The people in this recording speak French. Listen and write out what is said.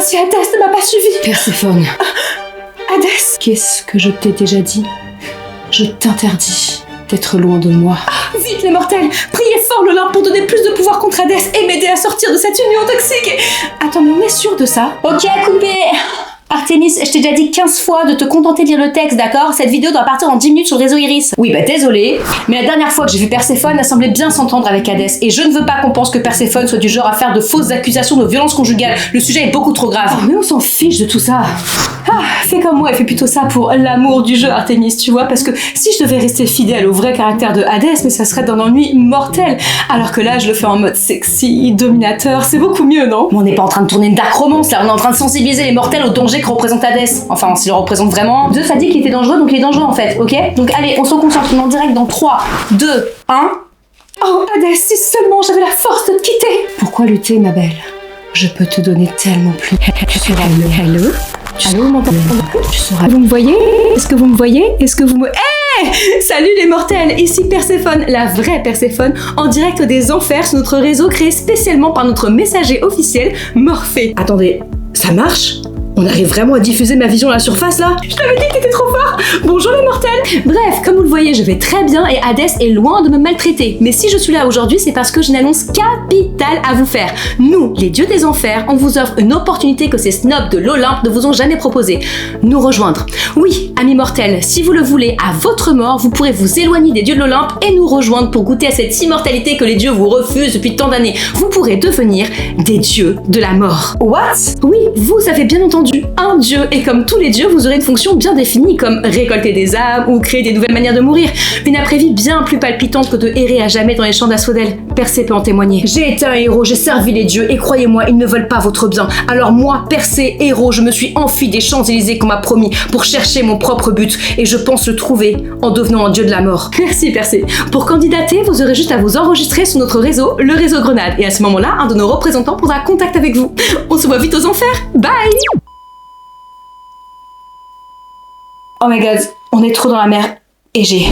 si Hadès ne m'a pas suivi. Perséphone. Hadès. Qu'est-ce que je t'ai déjà dit? Je t'interdis d'être loin de moi. Vite les mortels, priez fort l'Olympe pour donner plus de pouvoir contre Hadès et m'aider à sortir de cette union toxique. Attends, mais on est sûr de ça? Ok, coupé. Artémis, je t'ai déjà dit 15 fois de te contenter de lire le texte, d'accord? Cette vidéo doit partir en 10 minutes sur le réseau Iris. Oui, bah désolé, mais la dernière fois que j'ai vu Perséphone, elle semblait bien s'entendre avec Hadès, et je ne veux pas qu'on pense que Perséphone soit du genre à faire de fausses accusations de violence conjugale. Le sujet est beaucoup trop grave. Oh, mais on s'en fiche de tout ça. Ah, fais comme moi et fais plutôt ça pour l'amour du jeu, Artémis, tu vois, parce que si je devais rester fidèle au vrai caractère de Hadès, mais ça serait d'un ennui mortel. Alors que là, je le fais en mode sexy, dominateur, c'est beaucoup mieux, non? Mais on n'est pas en train de tourner une dark romance, là, on est en train de sensibiliser les mortels au danger que représente Hadès. Enfin, s'il le représente vraiment. Zeus a dit qu'il était dangereux, donc il est dangereux en fait, ok? Donc allez, on se concentre, on est en direct dans 3, 2, 1. Oh, Hadès, si seulement j'avais la force de te quitter. Pourquoi lutter, ma belle? Je peux te donner tellement plus. Tu seras Allô? Allô, vous m'entendez? Tu seras. Vous me voyez? Est-ce que vous me voyez? Est-ce que vous me... Salut les mortels, ici Perséphone, la vraie Perséphone, en direct des enfers sur notre réseau créé spécialement par notre messager officiel, Morphée. Attendez, ça marche? On arrive vraiment à diffuser ma vision à la surface là? Je t'avais dit que t'étais trop fort. Bonjour les mortels. Bref, comme vous le voyez, je vais très bien et Hadès est loin de me maltraiter. Mais si je suis là aujourd'hui, c'est parce que j'ai une annonce capitale à vous faire. Nous, les dieux des enfers, on vous offre une opportunité que ces snobs de l'Olympe ne vous ont jamais proposée. Nous rejoindre. Oui, amis mortels, si vous le voulez, à votre mort, vous pourrez vous éloigner des dieux de l'Olympe et nous rejoindre pour goûter à cette immortalité que les dieux vous refusent depuis tant d'années. Vous pourrez devenir des dieux de la mort. What? Oui, vous avez bien entendu, un dieu, et comme tous les dieux, vous aurez une fonction bien définie, comme récolter des âmes ou créer des nouvelles manières de mourir. Une après-vie bien plus palpitante que de errer à jamais dans les champs d'asphodèle. Persée peut en témoigner. J'ai été un héros, j'ai servi les dieux, et croyez-moi, ils ne veulent pas votre bien. Alors moi, Persée, héros, je me suis enfui des Champs-Élysées qu'on m'a promis pour chercher mon propre but, et je pense le trouver en devenant un dieu de la mort. Merci Persée. Pour candidater, vous aurez juste à vous enregistrer sur notre réseau, le réseau Grenade, et à ce moment-là, un de nos représentants prendra contact avec vous. On se voit vite aux enfers. Bye! Oh my god, on est trop dans la mer et j'ai